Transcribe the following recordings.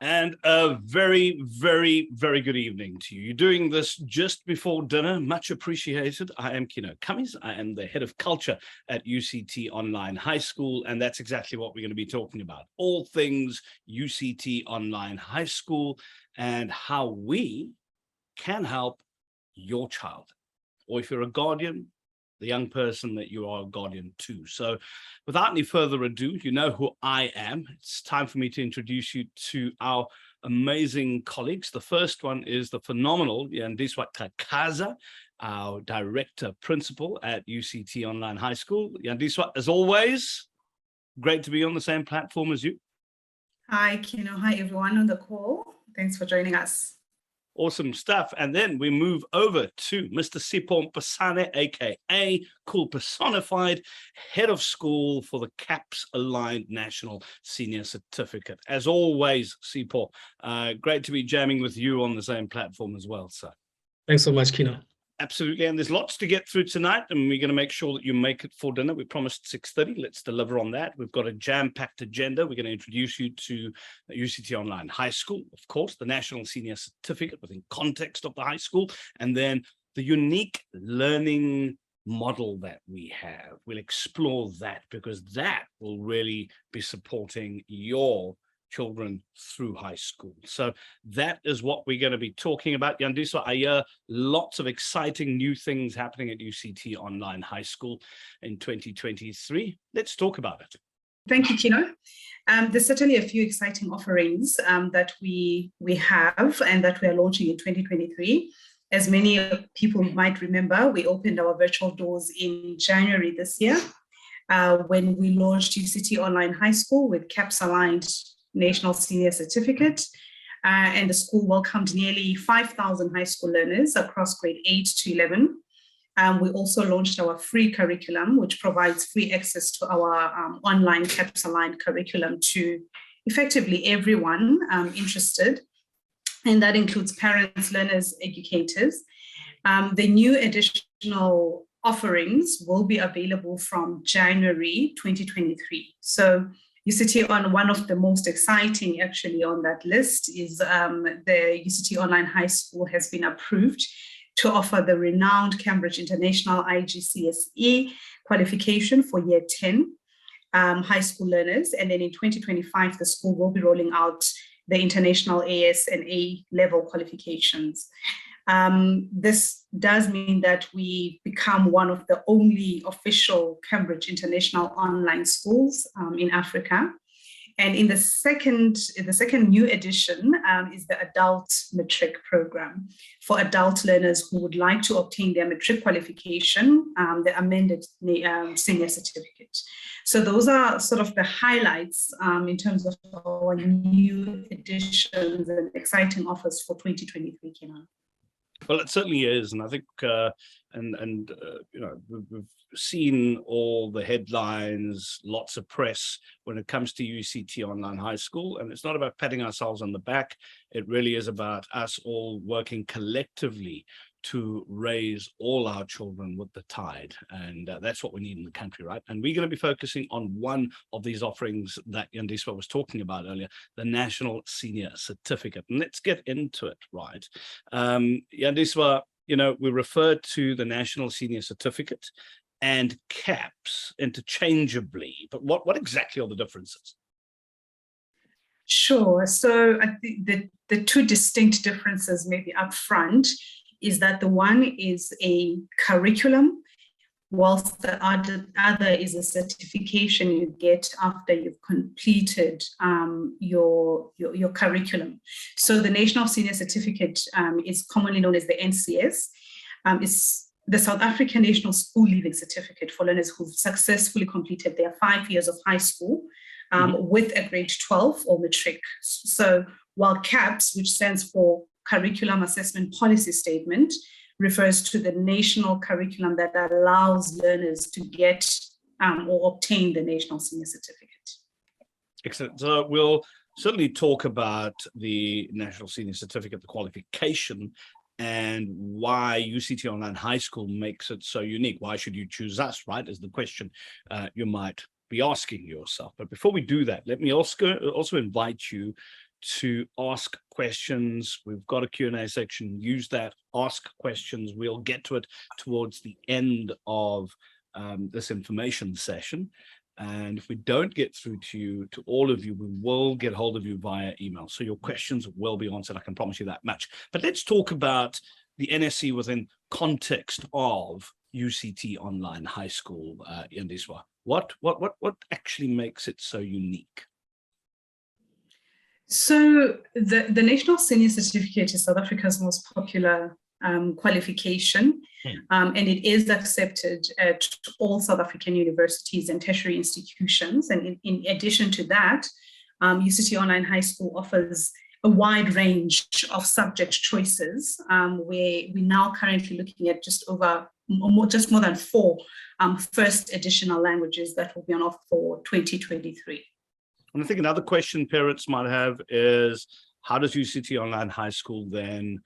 And a very, very, very good evening to you. You're doing this just before dinner. Much appreciated. I am Kino Cummings. I am the head of culture at UCT Online High School, and that's exactly what we're going to be talking about. All things UCT Online High School and how we can help your child. Or if you're a guardian, the young person that you are a guardian to. So without any further ado, you know who I am. It's time for me to introduce you to our amazing colleagues. The first one is the phenomenal Yandiswa Kakaza, our director principal at UCT Online High School. Yandiswa, as always, great to be on the same platform as you. Hi, Kino. Hi, everyone on the call. Thanks for joining us. Awesome stuff. And then we move over to Mr. Sipho Mpasane, aka Cool Personified, head of school for the CAPS Aligned National Senior Certificate. As always, Sipho, great to be jamming with you on the same platform as well, sir. Thanks so much, Kino. Absolutely, and there's lots to get through tonight, and we're going to make sure that you make it for dinner. We promised 6:30. Let's deliver on that. We've got a jam-packed agenda. We're going to introduce you to UCT Online High School, of course, the National Senior Certificate within context of the high school, and then the unique learning model that we have. We'll explore that because that will really be supporting your children through high school. So that is what we're going to be talking about. Yandiswa, I hear lots of exciting new things happening at UCT Online High School in 2023. Let's talk about it. Thank you, Kino. There's certainly a few exciting offerings that we have and that we are launching in 2023. As many people might remember, we opened our virtual doors in January this year when we launched UCT Online High School with CAPS Aligned National Senior Certificate, and the school welcomed nearly 5,000 high school learners across grade 8 to 11. We also launched our free curriculum, which provides free access to our online CAPS Aligned curriculum to effectively everyone interested, and that includes parents, learners, educators. The new additional offerings will be available from January 2023. So UCT on one of the most exciting actually on that list is the UCT Online High School has been approved to offer the renowned Cambridge International IGCSE qualification for year 10 high school learners. And then in 2025, the school will be rolling out the international AS and A level qualifications. This does mean that we become one of the only official Cambridge International online schools in Africa. And in the second new edition is the adult matric program for adult learners who would like to obtain their matric qualification, the amended senior certificate. So those are sort of the highlights in terms of our new editions and exciting offers for 2023, Kenan. Well, it certainly is, and I think, you know, we've seen all the headlines, lots of press when it comes to UCT Online High School, and it's not about patting ourselves on the back. It really is about us all working collectively to raise all our children with the tide, and that's what we need in the country, right? And we're going to be focusing on one of these offerings that Yandiswa was talking about earlier, the National Senior Certificate. And let's get into it, right? Yandiswa, you know, we refer to the National Senior Certificate and CAPS interchangeably, but what exactly are the differences? Sure. So I think the two distinct differences maybe up front is that the one is a curriculum, whilst the other is a certification you get after you've completed your curriculum. So the National Senior Certificate is commonly known as the NCS. It's the South African National School Leaving Certificate for learners who've successfully completed their 5 years of high school with a grade 12 or matric. So while CAPS, which stands for Curriculum Assessment Policy Statement, refers to the national curriculum that allows learners to get or obtain the National Senior Certificate. Excellent. So we'll certainly talk about the National Senior Certificate, the qualification, and why UCT Online High School makes it so unique. Why should you choose us, right, is the question you might be asking yourself. But before we do that, let me also invite you to ask questions. We've got a Q&A section. Use that, ask questions. We'll get to it towards the end of this information session. And if we don't get through to you, to all of you, we will get hold of you via email. So your questions will be answered. I can promise you that much. But let's talk about the NSC within context of UCT Online High School in Iswa. What actually makes it so unique? So the National Senior Certificate is South Africa's most popular qualification, and it is accepted at all South African universities and tertiary institutions. And in addition to that, UCT Online High School offers a wide range of subject choices, where we're now currently looking at just more than 4 first additional languages that will be on offer for 2023. And I think another question parents might have is, how does UCT Online High School then,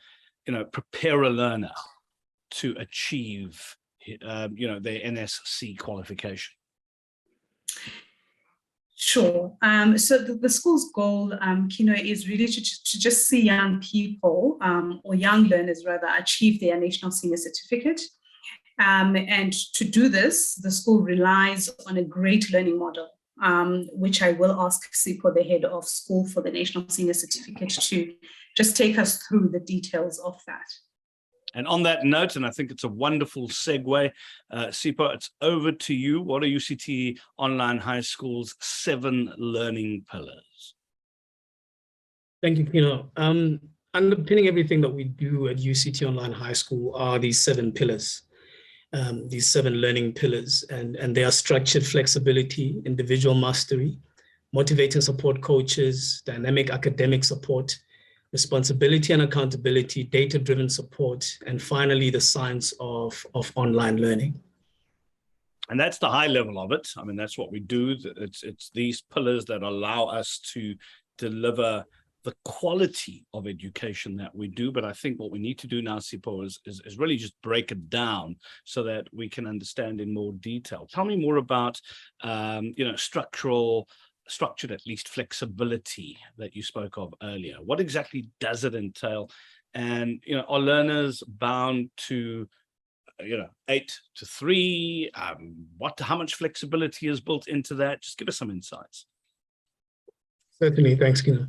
prepare a learner to achieve, their NSC qualification? Sure. So the school's goal, Kino, is really to just see young people, or young learners rather, achieve their National Senior Certificate. And to do this, the school relies on a great learning model, which I will ask Sipho, the head of school for the National Senior Certificate, to just take us through the details of that. And on that note, and I think it's a wonderful segue, Sipho, it's over to you. What are UCT Online High School's 7 learning pillars? Thank you, Kino. Underpinning everything that we do at UCT Online High School are these 7 pillars. These 7 learning pillars, and they are structured flexibility, individual mastery, motivating support coaches, dynamic academic support, responsibility and accountability, data-driven support, and finally, the science of online learning. And that's the high level of it. I mean, that's what we do. It's these pillars that allow us to deliver the quality of education that we do. But I think what we need to do now, Sipho, is really just break it down so that we can understand in more detail. Tell me more about, structured, at least, flexibility that you spoke of earlier. What exactly does it entail? And, are learners bound to, 8 to 3? How much flexibility is built into that? Just give us some insights. Certainly, thanks, Kino.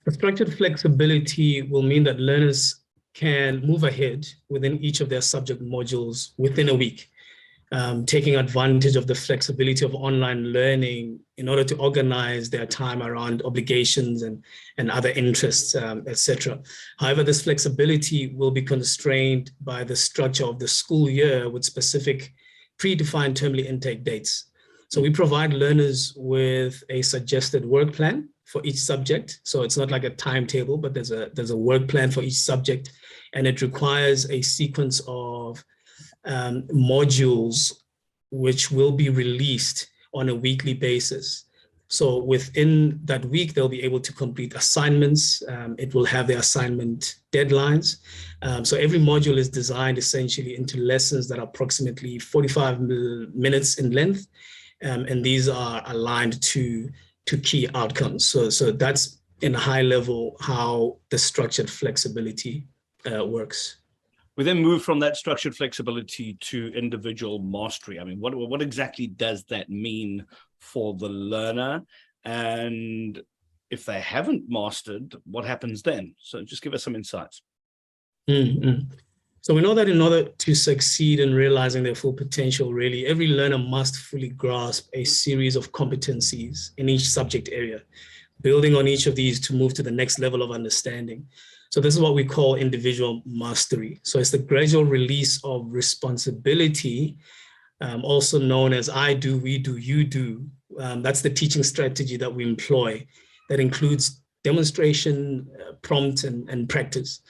The structured flexibility will mean that learners can move ahead within each of their subject modules within a week, taking advantage of the flexibility of online learning in order to organize their time around obligations and other interests, etc. However, this flexibility will be constrained by the structure of the school year with specific predefined termly intake dates. So we provide learners with a suggested work plan for each subject. So it's not like a timetable, but there's a work plan for each subject, and it requires a sequence of modules which will be released on a weekly basis. So within that week, they'll be able to complete assignments. It will have their assignment deadlines. So every module is designed essentially into lessons that are approximately 45 minutes in length. And these are aligned to key outcomes. So that's in a high level how the structured flexibility works. We then move from that structured flexibility to individual mastery. I mean, what exactly does that mean for the learner? And if they haven't mastered, what happens then? So just give us some insights. So we know that in order to succeed in realizing their full potential, really, every learner must fully grasp a series of competencies in each subject area, building on each of these to move to the next level of understanding. So this is what we call individual mastery. So it's the gradual release of responsibility, also known as I do, we do, you do. That's the teaching strategy that we employ that includes demonstration, prompt, and practice.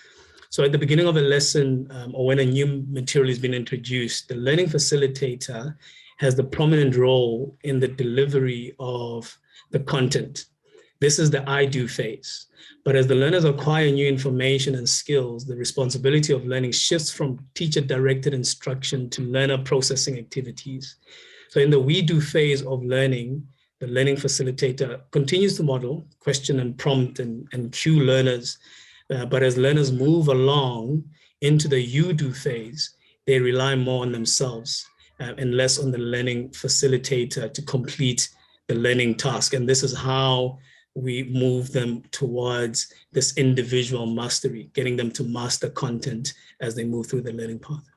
So at the beginning of a lesson or when a new material has been introduced, the learning facilitator has the prominent role in the delivery of the content. This is the I do phase. But as the learners acquire new information and skills, the responsibility of learning shifts from teacher-directed instruction to learner processing activities. So in the we do phase of learning, the learning facilitator continues to model, question and prompt and cue learners. But as learners move along into the you-do phase, they rely more on themselves and less on the learning facilitator to complete the learning task. And this is how we move them towards this individual mastery, getting them to master content as they move through the learning path.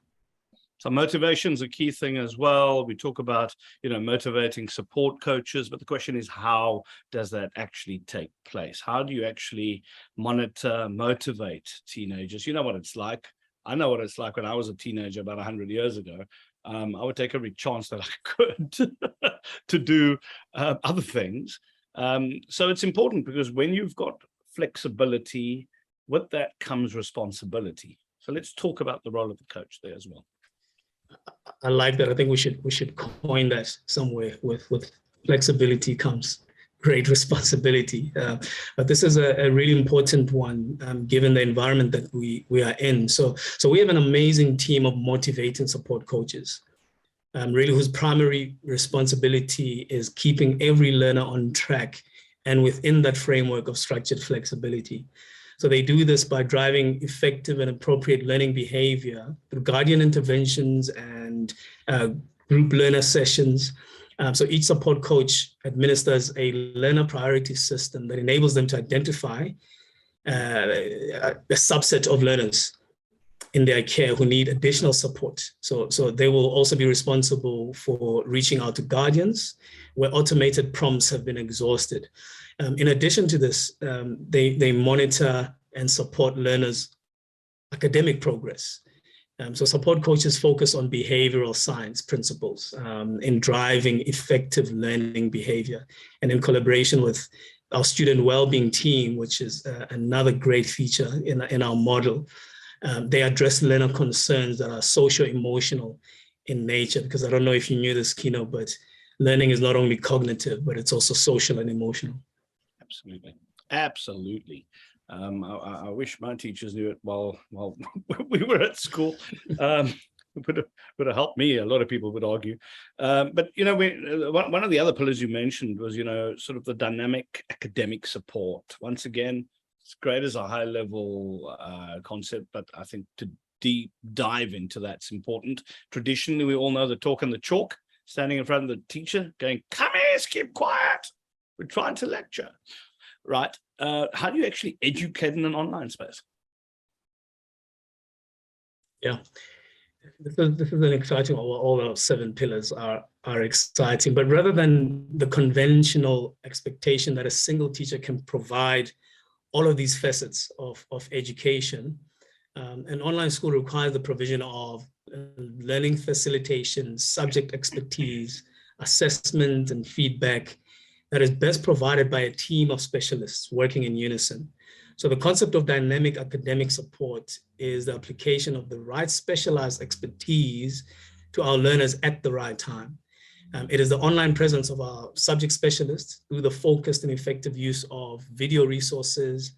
So motivation is a key thing as well. We talk about, motivating support coaches, but the question is, how does that actually take place? How do you actually monitor, motivate teenagers? You know what it's like. I know what it's like when I was a teenager about 100 years ago. I would take every chance that I could to do other things. So it's important, because when you've got flexibility, with that comes responsibility. So let's talk about the role of the coach there as well. I like that. I think we should coin that somewhere. With flexibility comes great responsibility. But this is a really important one, given the environment that we are in. So we have an amazing team of motivating support coaches, really whose primary responsibility is keeping every learner on track and within that framework of structured flexibility. So they do this by driving effective and appropriate learning behavior through guardian interventions and group learner sessions. So each support coach administers a learner priority system that enables them to identify a subset of learners in their care who need additional support. So they will also be responsible for reaching out to guardians where automated prompts have been exhausted. In addition to this, they monitor and support learners' academic progress. So support coaches focus on behavioral science principles in driving effective learning behavior, and in collaboration with our student well-being team, which is another great feature in our model. They address learner concerns that are socio-emotional in nature, because I don't know if you knew this, Kino, but learning is not only cognitive, but it's also social and emotional. Absolutely. Absolutely. I wish my teachers knew it while we were at school. Would have helped me. A lot of people would argue. But, one of the other pillars you mentioned was, sort of the dynamic academic support. Once again, it's great as a high level concept, but I think to deep dive into that's important. Traditionally, we all know the talk and the chalk, standing in front of the teacher going, "Come here, keep quiet. We're trying to lecture," right? How do you actually educate in an online space? Yeah, this is an exciting. All our 7 pillars are exciting, but rather than the conventional expectation that a single teacher can provide all of these facets of education, an online school requires the provision of learning facilitation, subject expertise, assessment, and feedback that is best provided by a team of specialists working in unison. So the concept of dynamic academic support is the application of the right specialized expertise to our learners at the right time. It is the online presence of our subject specialists through the focused and effective use of video resources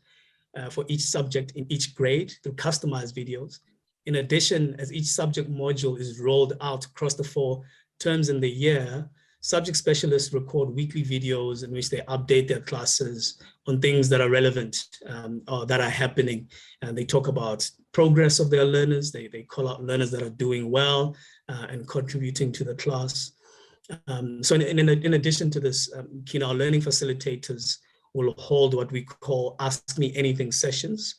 for each subject in each grade through customized videos. In addition, as each subject module is rolled out across the 4 terms in the year, subject specialists record weekly videos in which they update their classes on things that are relevant or that are happening. And they talk about progress of their learners. They call out learners that are doing well and contributing to the class. So in addition to this, our learning facilitators will hold what we call Ask Me Anything sessions.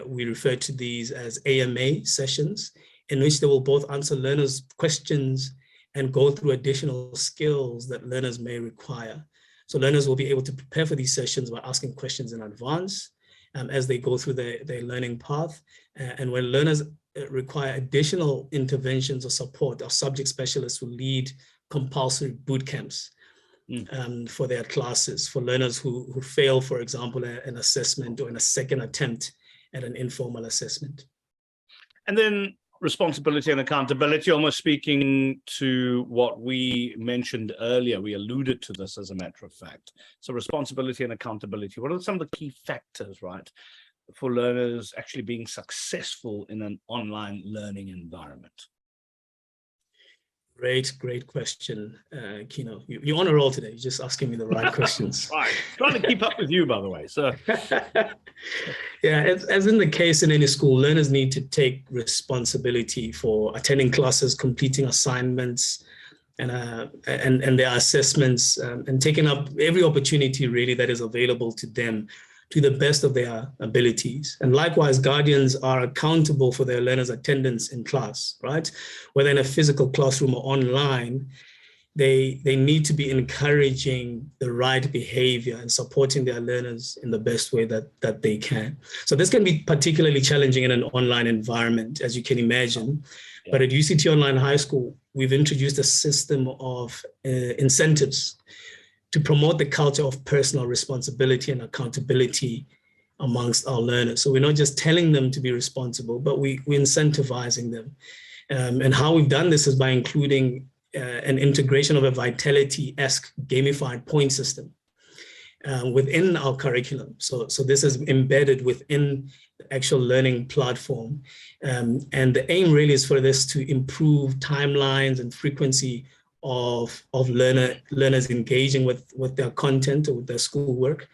We refer to these as AMA sessions, in which they will both answer learners' questions and go through additional skills that learners may require. So learners will be able to prepare for these sessions by asking questions in advance as they go through their learning path. And when learners require additional interventions or support, our subject specialists will lead compulsory boot camps for their classes, for learners who fail, for example, an assessment or in a second attempt at an informal assessment. And then responsibility and accountability, almost speaking to what we mentioned earlier. We alluded to this, as a matter of fact. So responsibility and accountability, what are some of the key factors, right, for learners actually being successful in an online learning environment? Great question, Kino. You're on a roll today. You're just asking me the right questions. Right. Trying to keep up with you, by the way. So, yeah, as in the case in any school, learners need to take responsibility for attending classes, completing assignments, and their assessments, and taking up every opportunity really that is available to them to the best of their abilities. And likewise, guardians are accountable for their learners' attendance in class, right? Whether in a physical classroom or online, they need to be encouraging the right behavior and supporting their learners in the best way that they can. So this can be particularly challenging in an online environment, as you can imagine. Yeah. But at UCT Online High School, we've introduced a system of incentives to promote the culture of personal responsibility and accountability amongst our learners. So we're not just telling them to be responsible, but we're incentivizing them. And how we've done this is by including an integration of a Vitality-esque gamified point system within our curriculum. So this is embedded within the actual learning platform. And the aim really is for this to improve timelines and frequency of learners engaging with their content or with their schoolwork.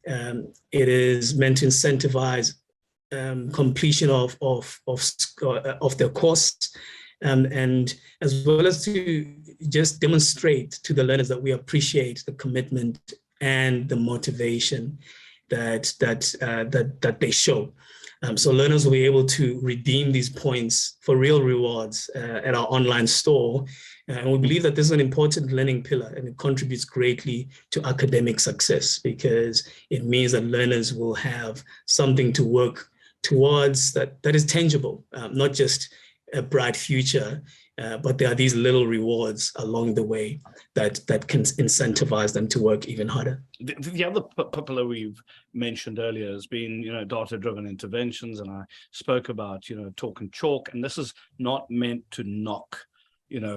It is meant to incentivize completion of their course, and as well as to just demonstrate to the learners that we appreciate the commitment and the motivation that they show. So learners will be able to redeem these points for real rewards at our online store. And we believe that this is an important learning pillar, and it contributes greatly to academic success because it means that learners will have something to work towards that is tangible, not just a bright future, but there are these little rewards along the way that can incentivize them to work even harder. The other pillar we've mentioned earlier has been, data-driven interventions, and I spoke about, talk and chalk, and this is not meant to knock,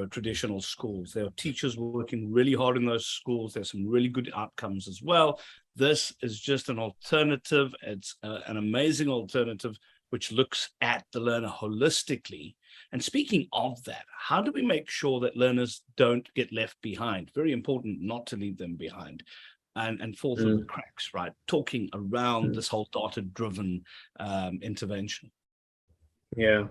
traditional schools. There are teachers working really hard in those schools. There's some really good outcomes as well. This is just an alternative. It's an amazing alternative which looks at the learner holistically. And speaking of that, how do we make sure that learners don't get left behind? Very important not to leave them behind and fall through the cracks, right? Talking around this whole data-driven intervention. Yeah.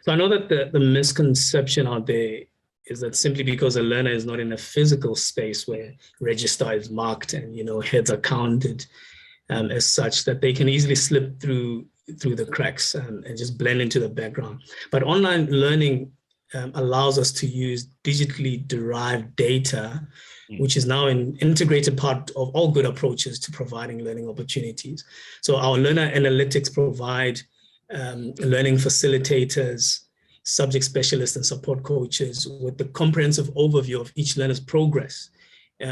So I know that the misconception out there is that simply because a learner is not in a physical space where register is marked and, heads are counted as such, that they can easily slip through the cracks and just blend into the background. But online learning allows us to use digitally derived data, which is now an integrated part of all good approaches to providing learning opportunities. So our learner analytics provide learning facilitators, subject specialists, and support coaches with the comprehensive overview of each learner's progress,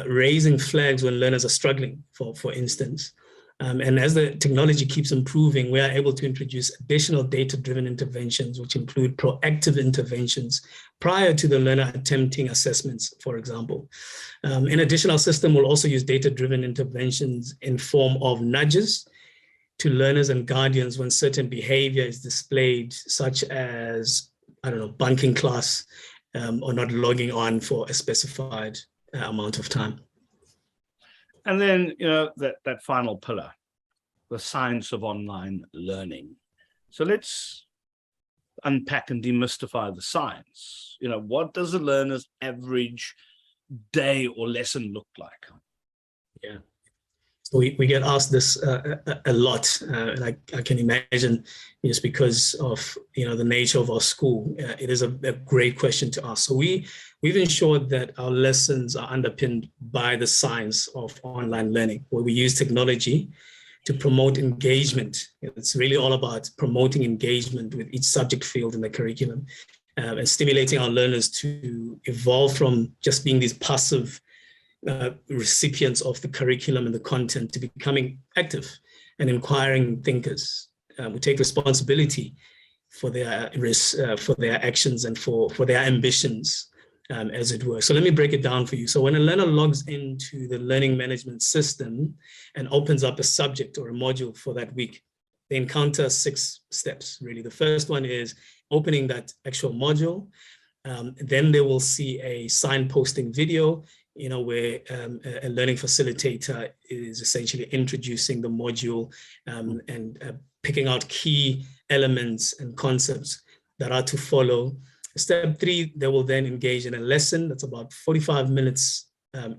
raising flags when learners are struggling, for instance. And as the technology keeps improving, we are able to introduce additional data-driven interventions, which include proactive interventions prior to the learner attempting assessments, for example. In addition, our system will also use data-driven interventions in form of nudges to learners and guardians when certain behavior is displayed, such as, bunking class or not logging on for a specified amount of time. And then, that final pillar, the science of online learning. So let's unpack and demystify the science. What does a learner's average day or lesson look like? Yeah. So we get asked this a lot, and I can imagine just because of the nature of our school, it is a great question to ask. So we've ensured that our lessons are underpinned by the science of online learning, where we use technology to promote engagement. It's really all about promoting engagement with each subject field in the curriculum and stimulating our learners to evolve from just being these passive recipients of the curriculum and the content to becoming active and inquiring thinkers who take responsibility for their actions and for their ambitions, as it were. So let me break it down for you. So when a learner logs into the learning management system and opens up a subject or a module for that week, they encounter 6 steps, really. The first one is opening that actual module. Then they will see a signposting video, where a learning facilitator is essentially introducing the module and picking out key elements and concepts that are to follow. Step 3, they will then engage in a lesson that's about 45 minutes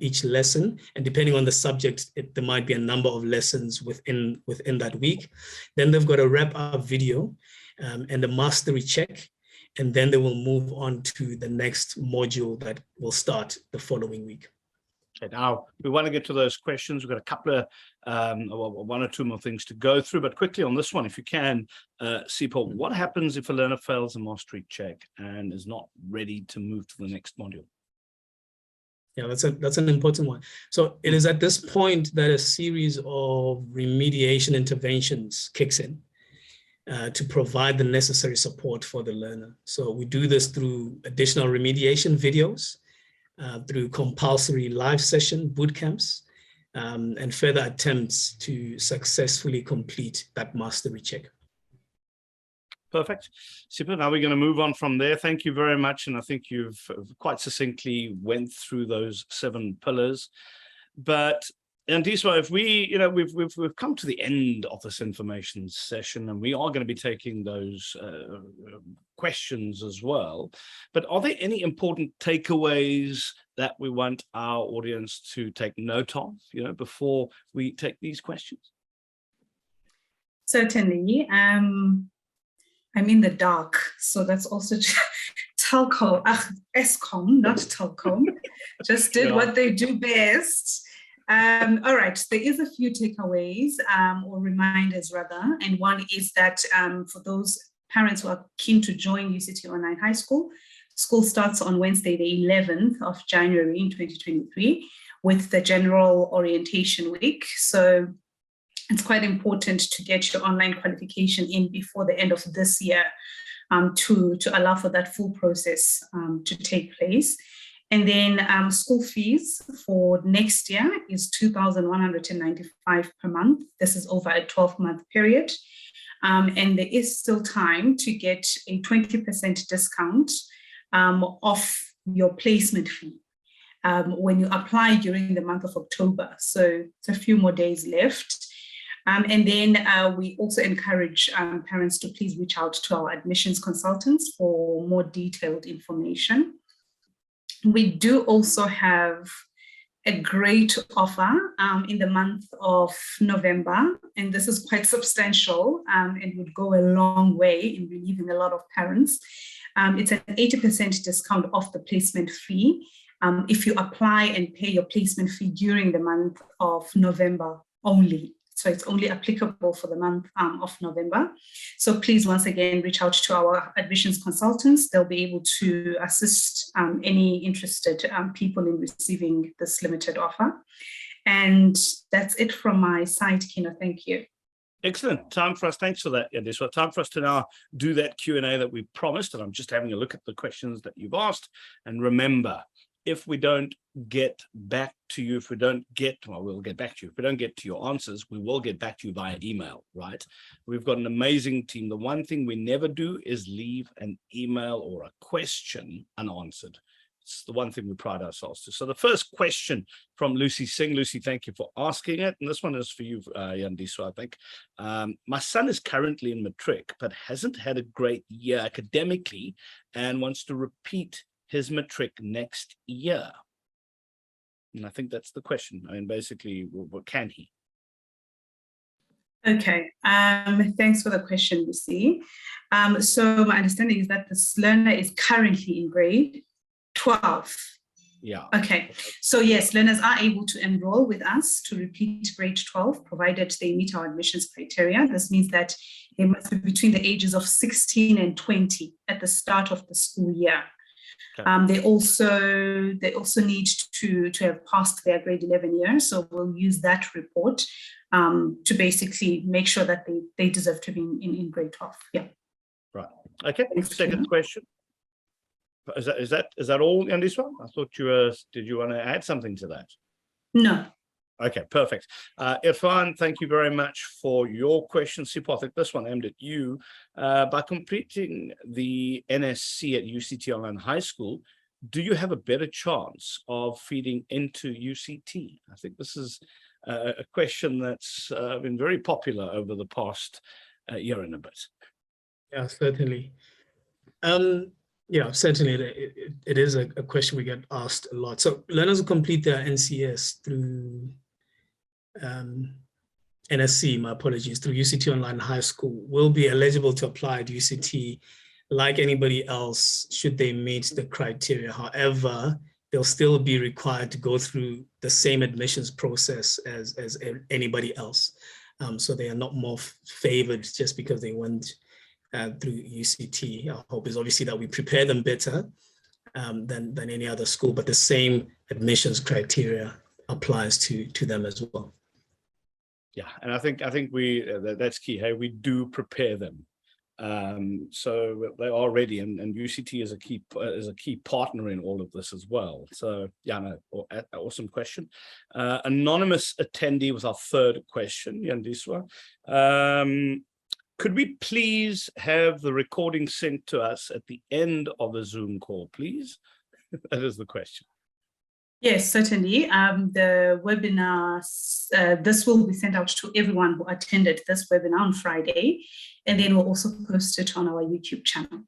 each lesson, and depending on the subject, there might be a number of lessons within that week. Then they've got a wrap-up video and a mastery check, and then they will move on to the next module that will start the following week. Okay, now we want to get to those questions. We've got a couple of one or two more things to go through, but quickly on this one, if you can, Sipho, what happens if a learner fails a mastery check and is not ready to move to the next module? Yeah, that's an important one. So it is at this point that a series of remediation interventions kicks in to provide the necessary support for the learner. So we do this through additional remediation videos, through compulsory live session boot camps, and further attempts to successfully complete that mastery check. Perfect. Super. Now we're going to move on from there. Thank you very much. And I think you've quite succinctly went through those 7 pillars. But Andiswa, if we, we've come to the end of this information session, and we are going to be taking those questions as well. But are there any important takeaways that we want our audience to take note of, before we take these questions? Certainly. I'm in the dark, so that's also telco, ESCOM, not telcom, just did what they do best. All right, there is a few takeaways or reminders rather, and one is that for those parents who are keen to join UCT Online High School, school starts on Wednesday, the 11th of January in 2023 with the general orientation week. So it's quite important to get your online qualification in before the end of this year to allow for that full process to take place. And then school fees for next year is 2,195 per month. This is over a 12-month period. And there is still time to get a 20% discount off your placement fee when you apply during the month of October. So it's a few more days left. And then we also encourage parents to please reach out to our admissions consultants for more detailed information. We do also have a great offer in the month of November, and this is quite substantial and would go a long way in relieving a lot of parents. It's an 80% discount off the placement fee if you apply and pay your placement fee during the month of November only. So it's only applicable for the month of November. So please, once again, reach out to our admissions consultants. They'll be able to assist any interested people in receiving this limited offer. And that's it from my side, Kina. Thank you. Excellent. Time for us. Thanks for that, Yandiswa. Time for us to now do that Q&A that we promised. And I'm just having a look at the questions that you've asked. And remember, if we don't get back to you, we'll get back to you. If we don't get to your answers, we will get back to you via email, right? We've got an amazing team. The one thing we never do is leave an email or a question unanswered. It's the one thing we pride ourselves to. So the first question from Lucy Singh. Lucy, thank you for asking it. And this one is for you, Yandiswa, I think. My son is currently in matric, but hasn't had a great year academically and wants to repeat his matric next year. And I think that's the question. I mean, basically, what can he? Okay, thanks for the question, Lucy. So my understanding is that this learner is currently in grade 12. Yeah. Okay, so yes, learners are able to enroll with us to repeat grade 12, provided they meet our admissions criteria. This means that they must be between the ages of 16 and 20 at the start of the school year. Okay. They also need to have passed their grade 11 year. So we'll use that report to basically make sure that they deserve to be in grade 12. Yeah. Right. Okay. Second question. Is that all, Yandiswa? I thought did you want to add something to that? No. Okay, perfect. Irfan, thank you very much for your question. Sipho, I think this one aimed at you. By completing the NSC at UCT Online High School, do you have a better chance of feeding into UCT? I think this is a question that's been very popular over the past year and a bit. Yeah, certainly. Yeah, certainly it is a question we get asked a lot. So learners who complete their NCS through NSC, my apologies, through UCT Online High School will be eligible to apply at UCT like anybody else should they meet the criteria. However, they'll still be required to go through the same admissions process as anybody else. So they are not more favored just because they went through UCT. Our hope is obviously that we prepare them better than any other school, but the same admissions criteria applies to them as well. Yeah, and I think we that's key. Hey, we do prepare them, so they are ready, and UCT is a key partner in all of this as well. So yeah, no, awesome question. Anonymous attendee was our third question, Yandiswa. Could we please have the recording sent to us at the end of a Zoom call, please? That is the question. Yes, certainly. The webinar, this will be sent out to everyone who attended this webinar on Friday, and then we'll also post it on our YouTube channel.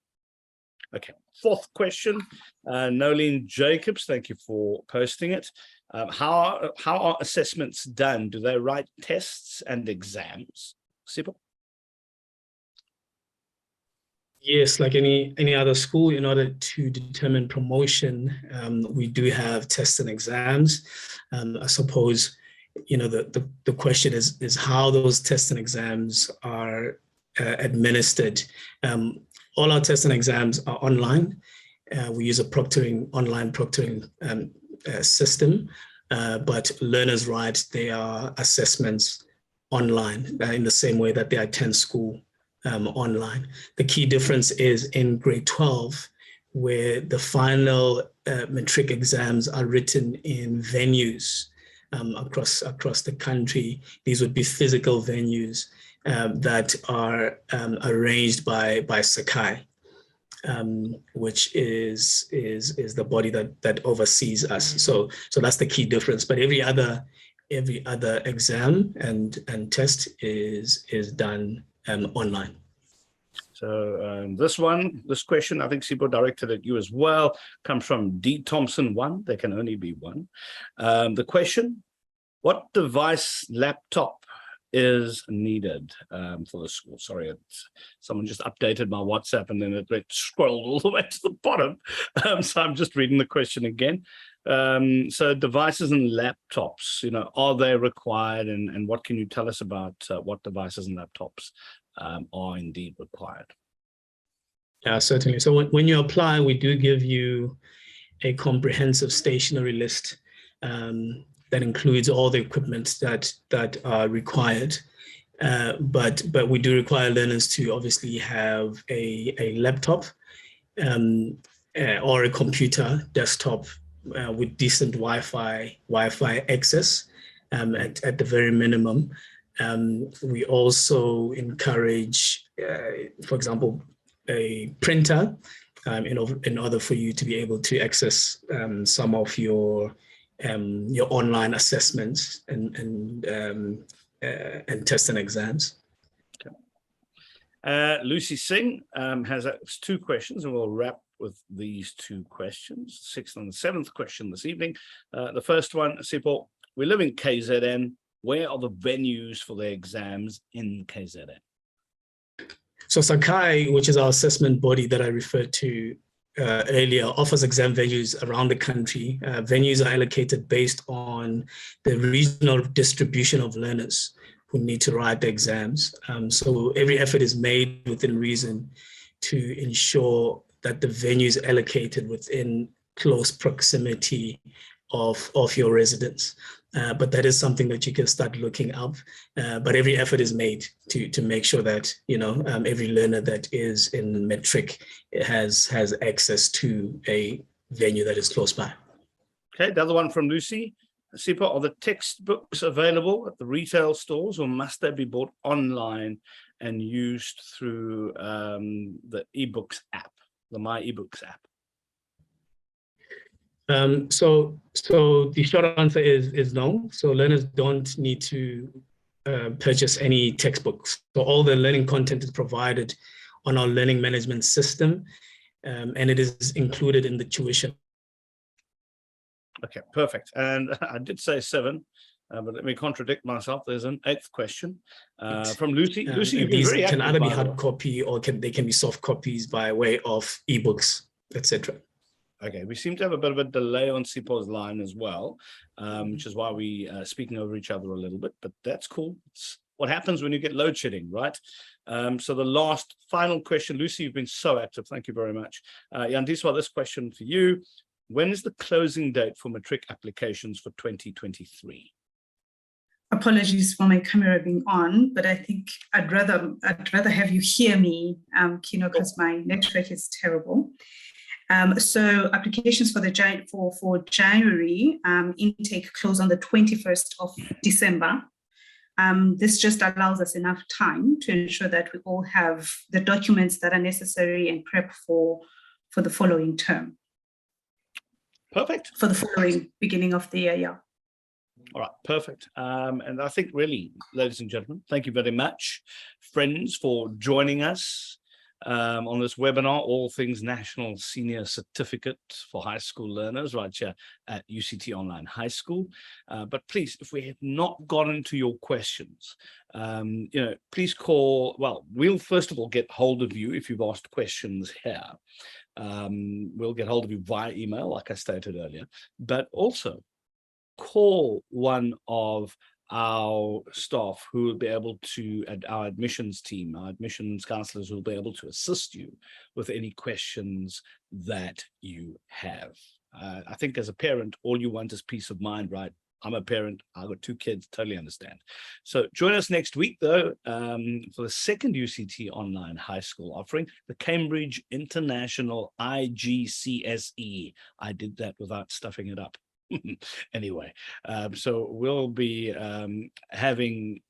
Okay, fourth question, Nolene Jacobs, thank you for posting it. How are assessments done? Do they write tests and exams? Sipho? Yes, like any other school, in order to determine promotion, we do have tests and exams. I suppose, you know, the question is how those tests and exams are administered. All our tests and exams are online. We use a online proctoring system, but learners write their assessments online in the same way that they attend school online. The key difference is in grade 12, where the final matric exams are written in venues across the country. These would be physical venues that are arranged by Sakai, which is the body that oversees us. So that's the key difference. But every other exam and test is done online. So this question, I think Sipho directed at you as well, comes from D. Thompson 1. There can only be one. The question, what device laptop is needed for the school? Sorry, someone just updated my WhatsApp and then it scrolled all the way to the bottom. So I'm just reading the question again. So devices and laptops, you know, are they required, and what can you tell us about what devices and laptops are indeed required? Yeah, certainly. So when you apply, we do give you a comprehensive stationery list that includes all the equipment that are required. But we do require learners to obviously have a laptop or a computer desktop with decent Wi-Fi access at the very minimum. We also encourage, for example, a printer in order for you to be able to access some of your online assessments and tests and exams. Okay. Lucy Singh has two questions, and we'll wrap with these two questions, sixth and the seventh question this evening. The first one, Sipho, we live in KZN. Where are the venues for the exams in KZN? So Sakai, which is our assessment body that I referred to earlier, offers exam venues around the country. Venues are allocated based on the regional distribution of learners who need to write the exams. So every effort is made within reason to ensure that the venue is allocated within close proximity of your residence. But that is something that you can start looking up. But every effort is made to make sure that, you know, every learner that is in matric has access to a venue that is close by. Okay, the other one from Lucy. Sipa, are the textbooks available at the retail stores, or must they be bought online and used through the eBooks app, the My eBooks app? So the short answer is no. So learners don't need to purchase any textbooks. So all the learning content is provided on our learning management system, and it is included in the tuition. Okay, perfect. And I did say 7, but let me contradict myself. There's an 8th question from Lucy. Lucy, you've been these very active, can either be by the way. hard copy or they can be soft copies by way of ebooks, etc. Okay, we seem to have a bit of a delay on Sipo's line as well, which is why we are speaking over each other a little bit, but that's cool. It's what happens when you get load shedding, right? So the last final question, Lucy, you've been so active. Thank you very much. Yandiswa, this question for you. When is the closing date for matric applications for 2023? Apologies for my camera being on, but I think I'd rather have you hear me, Kino, because my network is terrible. So applications for January intake close on the 21st of December. This just allows us enough time to ensure that we all have the documents that are necessary and prep for the following term. Perfect. For the following beginning of the year, yeah. All right, perfect. And I think really, ladies and gentlemen, thank you very much, friends, for joining us on this webinar, all things National Senior Certificate for High School Learners, right here at UCT Online High School. But please, if we have not gotten to your questions, please call. Well, we'll first of all get hold of you if you've asked questions here. We'll get hold of you via email, like I stated earlier, but also call one of our staff who will be able to, our admissions team, our admissions counselors will be able to assist you with any questions that you have. I think as a parent, all you want is peace of mind, right? I'm a parent, I've got 2 kids, totally understand. So join us next week though, for the second UCT Online High School offering, the Cambridge International IGCSE. I did that without stuffing it up. Anyway, so we'll be having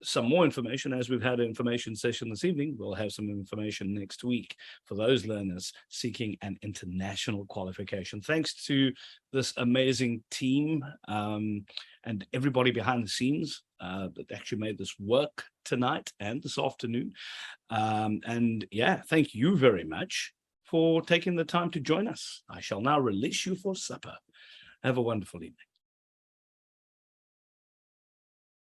some more information as we've had an information session this evening. We'll have some information next week for those learners seeking an international qualification. Thanks to this amazing team and everybody behind the scenes that actually made this work tonight and this afternoon. And yeah, thank you very much for taking the time to join us. I shall now release you for supper. Have a wonderful evening.